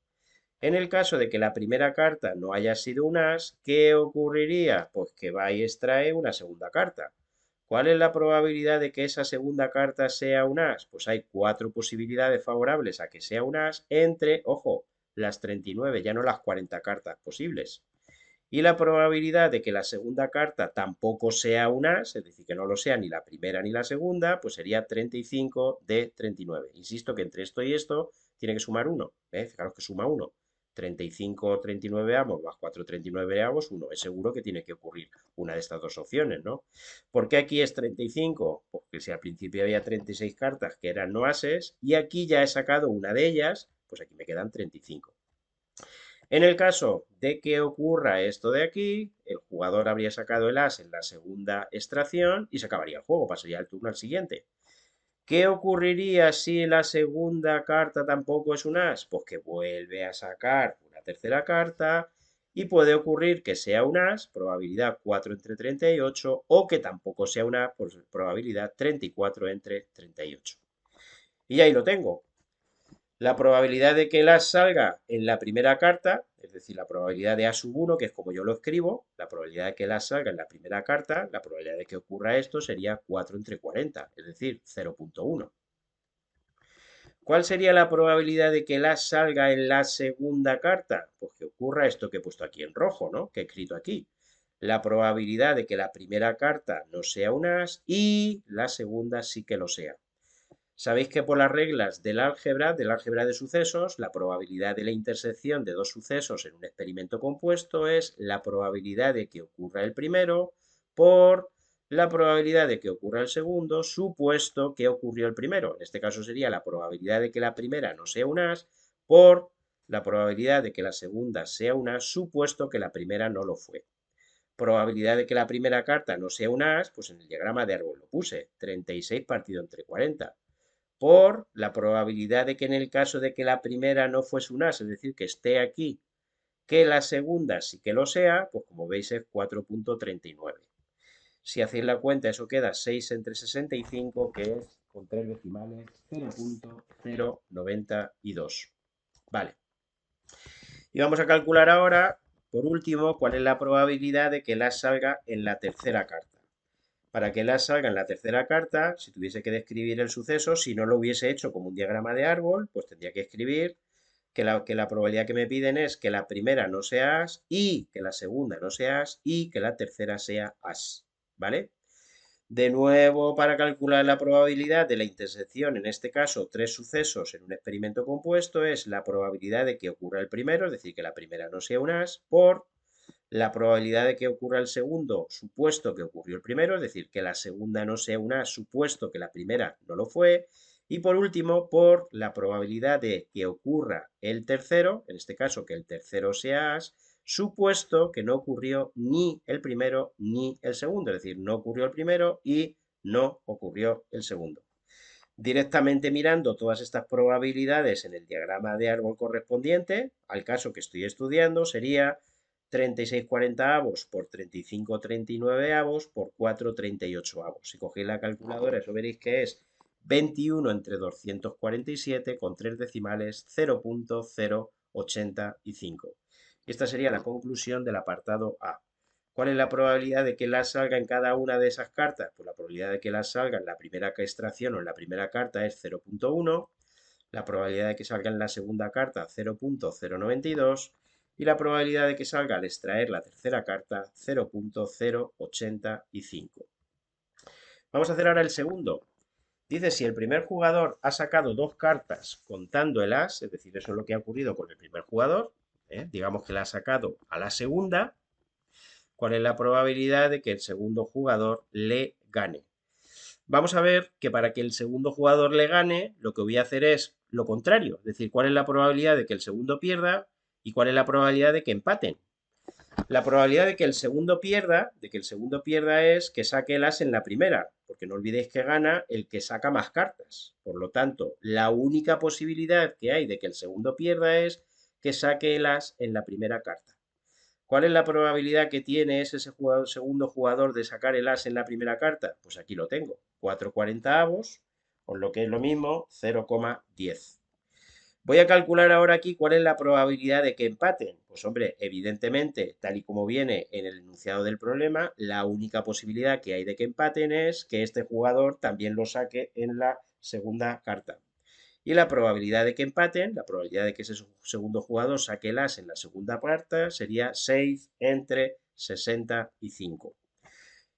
Speaker 1: En el caso de que la primera carta no haya sido un as, ¿qué ocurriría? Pues que va y extrae una segunda carta. ¿Cuál es la probabilidad de que esa segunda carta sea un as? Pues hay 4 posibilidades favorables a que sea un as entre, ojo, las 39, ya no las 40 cartas posibles. Y la probabilidad de que la segunda carta tampoco sea un as, es decir, que no lo sea ni la primera ni la segunda, pues sería 35 de 39. Insisto que entre esto y esto tiene que sumar 1. Fijaros que suma 1. 35 39 avos más 4 39 avos, 1. Es seguro que tiene que ocurrir una de estas dos opciones, ¿no? ¿Por qué aquí es 35? Porque si al principio había 36 cartas que eran no ases y aquí ya he sacado una de ellas, pues aquí me quedan 35. En el caso de que ocurra esto de aquí, el jugador habría sacado el as en la segunda extracción y se acabaría el juego, pasaría el turno al siguiente. ¿Qué ocurriría si la segunda carta tampoco es un as? Pues que vuelve a sacar una tercera carta y puede ocurrir que sea un as, probabilidad 4 entre 38, o que tampoco sea una as, probabilidad 34 entre 38. Y ahí lo tengo. La probabilidad de que el as salga en la primera carta, es decir, la probabilidad de a sub 1, que es como yo lo escribo, la probabilidad de que el as salga en la primera carta, la probabilidad de que ocurra esto sería 4 entre 40, es decir, 0,1. ¿Cuál sería la probabilidad de que el as salga en la segunda carta? Pues que ocurra esto que he puesto aquí en rojo, ¿no? Que he escrito aquí. La probabilidad de que la primera carta no sea un as y la segunda sí que lo sea. Sabéis que por las reglas del álgebra de sucesos, la probabilidad de la intersección de dos sucesos en un experimento compuesto es la probabilidad de que ocurra el primero por la probabilidad de que ocurra el segundo, supuesto que ocurrió el primero. En este caso sería la probabilidad de que la primera no sea un as por la probabilidad de que la segunda sea un as, supuesto que la primera no lo fue. Probabilidad de que la primera carta no sea un as, pues en el diagrama de árbol lo puse, 36 partido entre 40 por la probabilidad de que en el caso de que la primera no fuese un as, es decir, que esté aquí, que la segunda sí que lo sea, pues como veis es 4,39. Si hacéis la cuenta, eso queda 6 entre 65, que es, con 3 decimales, 0,092. Vale. Y vamos a calcular ahora, por último, cuál es la probabilidad de que el as salga en la tercera carta. Para que el as salga en la tercera carta, si tuviese que describir el suceso, si no lo hubiese hecho como un diagrama de árbol, pues tendría que escribir que la probabilidad que me piden es que la primera no sea as y que la segunda no sea as y que la tercera sea as, ¿vale? De nuevo, para calcular la probabilidad de la intersección, en este caso, tres sucesos en un experimento compuesto, es la probabilidad de que ocurra el primero, es decir, que la primera no sea un as, por la probabilidad de que ocurra el segundo, supuesto que ocurrió el primero, es decir, que la segunda no sea una, supuesto que la primera no lo fue. Y por último, por la probabilidad de que ocurra el tercero, en este caso que el tercero sea as, supuesto que no ocurrió ni el primero ni el segundo, es decir, no ocurrió el primero y no ocurrió el segundo. Directamente mirando todas estas probabilidades en el diagrama de árbol correspondiente al caso que estoy estudiando, sería 36,40 avos por 35,39 avos por 4,38 avos. Si cogéis la calculadora, eso veréis que es 21 entre 247 con 3 decimales, 0,085. Esta sería la conclusión del apartado A. ¿Cuál es la probabilidad de que el as salga en cada una de esas cartas? Pues la probabilidad de que el as salga en la primera extracción o en la primera carta es 0,1. La probabilidad de que salga en la segunda carta 0,092 y la probabilidad de que salga al extraer la tercera carta 0,085. Vamos a hacer ahora el segundo. Dice, si el primer jugador ha sacado dos cartas contando el as, es decir, eso es lo que ha ocurrido con el primer jugador, Digamos que la ha sacado a la segunda, ¿cuál es la probabilidad de que el segundo jugador le gane? Vamos a ver que para que el segundo jugador le gane, lo que voy a hacer es lo contrario, es decir, cuál es la probabilidad de que el segundo pierda y cuál es la probabilidad de que empaten. La probabilidad de que el segundo pierda es que saque el as en la primera, porque no olvidéis que gana el que saca más cartas. Por lo tanto, la única posibilidad que hay de que el segundo pierda es que saque el as en la primera carta. ¿Cuál es la probabilidad que tiene segundo jugador de sacar el as en la primera carta? Pues aquí lo tengo, 4/40, por lo que es lo mismo, 0,10. Voy a calcular ahora aquí cuál es la probabilidad de que empaten. Pues hombre, evidentemente, tal y como viene en el enunciado del problema, la única posibilidad que hay de que empaten es que este jugador también lo saque en la segunda carta. Y la probabilidad de que empaten, la probabilidad de que ese segundo jugador saque el as en la segunda carta sería 6 entre 65.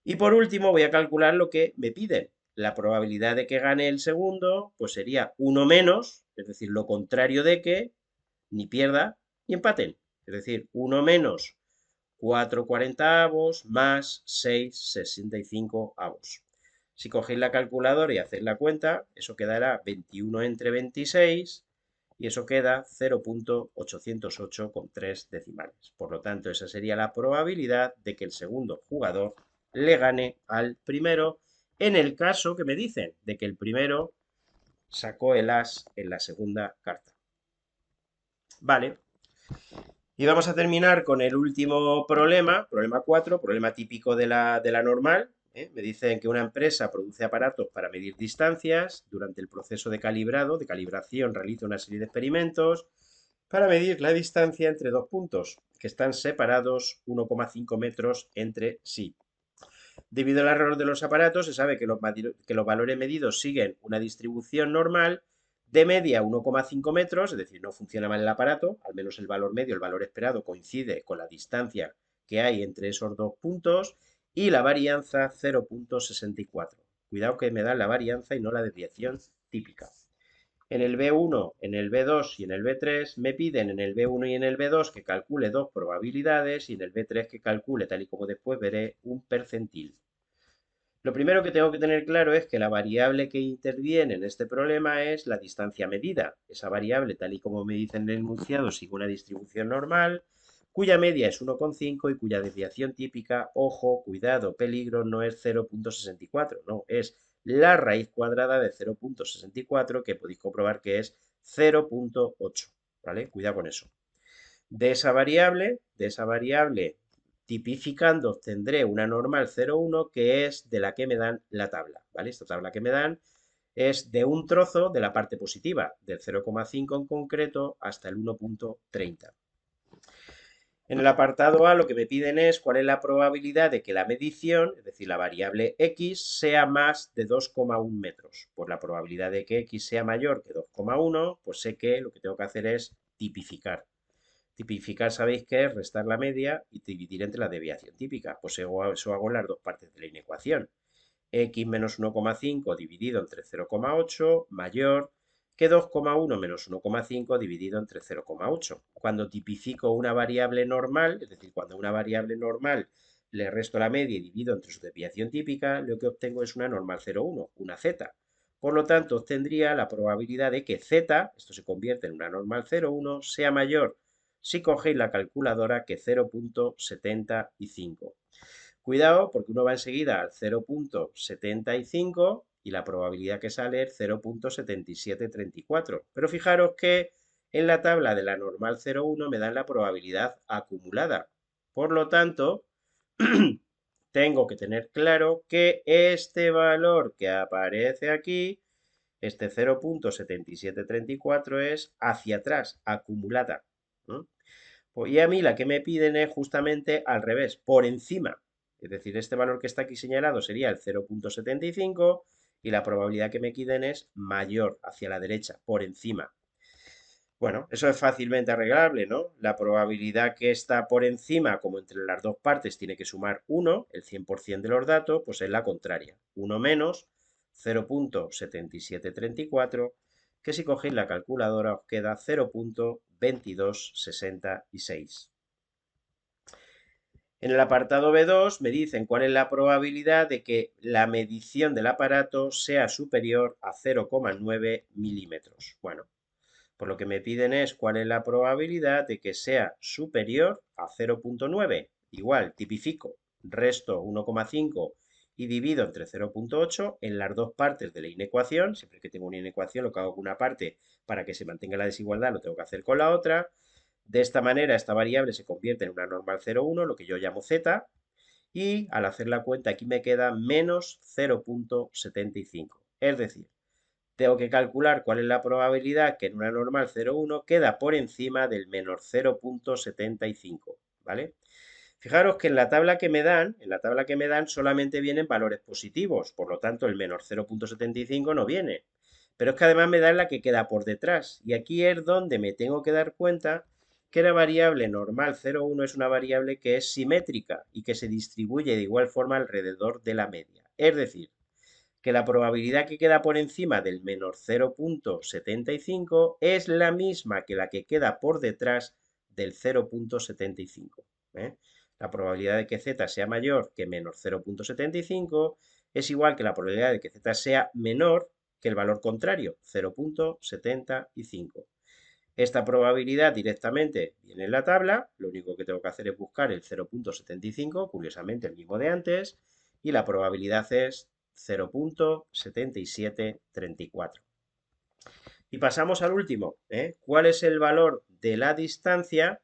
Speaker 1: Y por último voy a calcular lo que me piden. La probabilidad de que gane el segundo, pues sería 1 menos, es decir, lo contrario de que ni pierda ni empaten. Es decir, 1 menos 4/40 más 6/65. Si cogéis la calculadora y hacéis la cuenta, eso quedará 21 entre 26 y eso queda 0,808 con 3 decimales. Por lo tanto, esa sería la probabilidad de que el segundo jugador le gane al primero en el caso que me dicen de que el primero sacó el as en la segunda carta. Vale, y vamos a terminar con el último problema, problema 4, problema típico de la normal. Me dicen que una empresa produce aparatos para medir distancias. Durante el proceso de calibración, realiza una serie de experimentos para medir la distancia entre dos puntos que están separados 1,5 metros entre sí. Debido al error de los aparatos, se sabe que los valores medidos siguen una distribución normal de media 1,5 metros, es decir, no funciona mal el aparato, al menos el valor medio, el valor esperado, coincide con la distancia que hay entre esos dos puntos, y la varianza 0,64. Cuidado que me da la varianza y no la desviación típica. En el B1, en el B2 y en el B3 me piden en el B1 y en el B2 que calcule dos probabilidades y en el B3 que calcule, tal y como después veré, un percentil. Lo primero que tengo que tener claro es que la variable que interviene en este problema es la distancia medida. Esa variable, tal y como me dice en el enunciado, sigue una distribución normal, cuya media es 1,5 y cuya desviación típica, ojo, cuidado, peligro, no es 0,64, no, es la raíz cuadrada de 0,64, que podéis comprobar que es 0,8, ¿vale? Cuidado con eso. De esa variable, tipificando, obtendré una normal 0,1 que es de la que me dan la tabla, ¿vale? Esta tabla que me dan es de un trozo de la parte positiva, del 0,5 en concreto hasta el 1,30. En el apartado A lo que me piden es cuál es la probabilidad de que la medición, es decir, la variable x, sea más de 2,1 metros. Por la probabilidad de que x sea mayor que 2,1, pues sé que lo que tengo que hacer es tipificar. Tipificar, sabéis que es restar la media y dividir entre la desviación típica. Pues eso hago en las dos partes de la inecuación. X menos 1,5 dividido entre 0,8 mayor que 2,1 menos 1,5 dividido entre 0,8. Cuando tipifico una variable normal, es decir, cuando a una variable normal le resto la media y divido entre su desviación típica, lo que obtengo es una normal 0,1, una z. Por lo tanto, obtendría la probabilidad de que z, esto se convierte en una normal 0,1, sea mayor si cogéis la calculadora que 0,75. Cuidado, porque uno va enseguida al 0,75 y la probabilidad que sale es 0,7734. Pero fijaros que en la tabla de la normal 0,1 me dan la probabilidad acumulada. Por lo tanto, tengo que tener claro que este valor que aparece aquí, este 0,7734, es hacia atrás, acumulada, ¿no? Y a mí la que me piden es justamente al revés, por encima. Es decir, este valor que está aquí señalado sería el 0,75 y la probabilidad que me piden es mayor, hacia la derecha, por encima. Bueno, eso es fácilmente arreglable, ¿no? La probabilidad que está por encima, como entre las dos partes tiene que sumar 1, el 100% de los datos, pues es la contraria. 1 menos 0,7734, que si cogéis la calculadora os queda 0,20. 22,66. En el apartado B2 me dicen cuál es la probabilidad de que la medición del aparato sea superior a 0,9 milímetros. Bueno, por lo que me piden es cuál es la probabilidad de que sea superior a 0,9. Igual, tipifico, resto 1,5 y divido entre 0,8 en las dos partes de la inecuación. Siempre que tengo una inecuación lo que hago con una parte para que se mantenga la desigualdad lo tengo que hacer con la otra. De esta manera esta variable se convierte en una normal 0,1, lo que yo llamo z, y al hacer la cuenta aquí me queda menos 0,75. Es decir, tengo que calcular cuál es la probabilidad que en una normal 0,1 queda por encima del menos 0,75, ¿vale? Fijaros que en la tabla que me dan solamente vienen valores positivos, por lo tanto el menos 0,75 no viene. Pero es que además me dan la que queda por detrás, y aquí es donde me tengo que dar cuenta que la variable normal 0,1 es una variable que es simétrica y que se distribuye de igual forma alrededor de la media. Es decir, que la probabilidad que queda por encima del menos 0,75 es la misma que la que queda por detrás del 0,75. ¿eh? La probabilidad de que z sea mayor que menos 0,75 es igual que la probabilidad de que z sea menor que el valor contrario, 0,75. Esta probabilidad directamente viene en la tabla, lo único que tengo que hacer es buscar el 0,75, curiosamente el mismo de antes, y la probabilidad es 0,7734. Y pasamos al último, ¿cuál es el valor de la distancia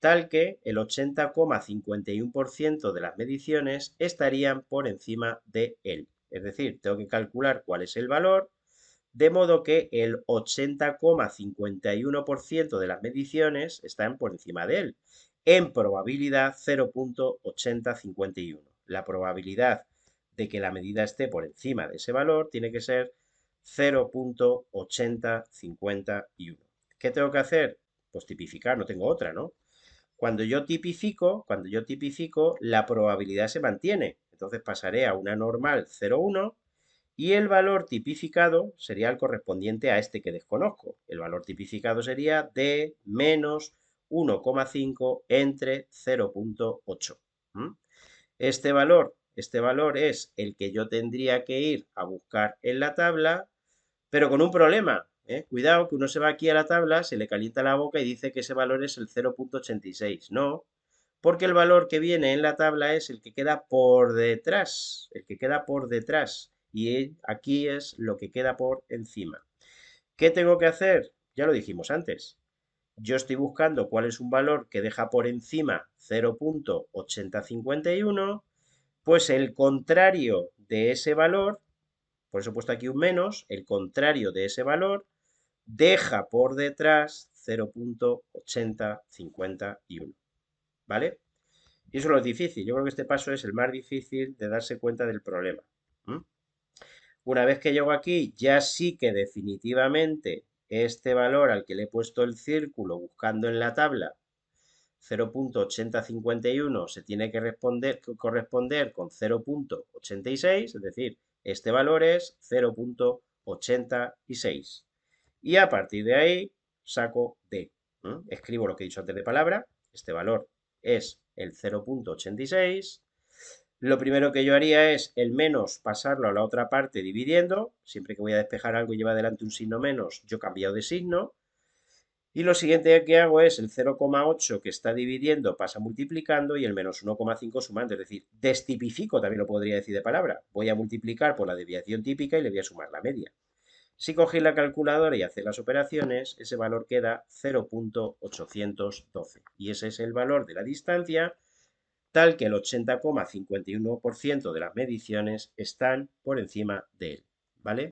Speaker 1: tal que el 80,51% de las mediciones estarían por encima de él? Es decir, tengo que calcular cuál es el valor, de modo que el 80,51% de las mediciones están por encima de él, en probabilidad 0,8051. La probabilidad de que la medida esté por encima de ese valor tiene que ser 0,8051. ¿Qué tengo que hacer? Pues tipificar, no tengo otra, ¿no? Cuando yo tipifico, la probabilidad se mantiene. Entonces pasaré a una normal 0,1 y el valor tipificado sería el correspondiente a este que desconozco. El valor tipificado sería de menos 1,5 entre 0,8. Este valor es el que yo tendría que ir a buscar en la tabla, pero con un problema. Cuidado, que uno se va aquí a la tabla, se le calienta la boca y dice que ese valor es el 0,86. No, porque el valor que viene en la tabla es el que queda por detrás, el que queda por detrás, y aquí es lo que queda por encima. ¿Qué tengo que hacer? Ya lo dijimos antes. Yo estoy buscando cuál es un valor que deja por encima 0,8051, pues el contrario de ese valor, por eso he puesto aquí un menos, el contrario de ese valor deja por detrás 0,8051, ¿vale? Y eso es lo difícil. Yo creo que este paso es el más difícil de darse cuenta del problema. Una vez que llego aquí, ya sí que definitivamente este valor al que le he puesto el círculo buscando en la tabla, 0,8051, se tiene que corresponder con 0,86, es decir, este valor es 0,86. Y a partir de ahí saco D. Escribo lo que he dicho antes de palabra, este valor es el 0,86. Lo primero que yo haría es el menos pasarlo a la otra parte dividiendo. Siempre que voy a despejar algo y lleva adelante un signo menos, yo he cambiado de signo. Y lo siguiente que hago es el 0,8 que está dividiendo pasa multiplicando y el menos 1,5 sumando. Es decir, destipifico, también lo podría decir de palabra. Voy a multiplicar por la desviación típica y le voy a sumar la media. Si cogéis la calculadora y hacéis las operaciones, ese valor queda 0,812. Y ese es el valor de la distancia, tal que el 80,51% de las mediciones están por encima de él. ¿Vale?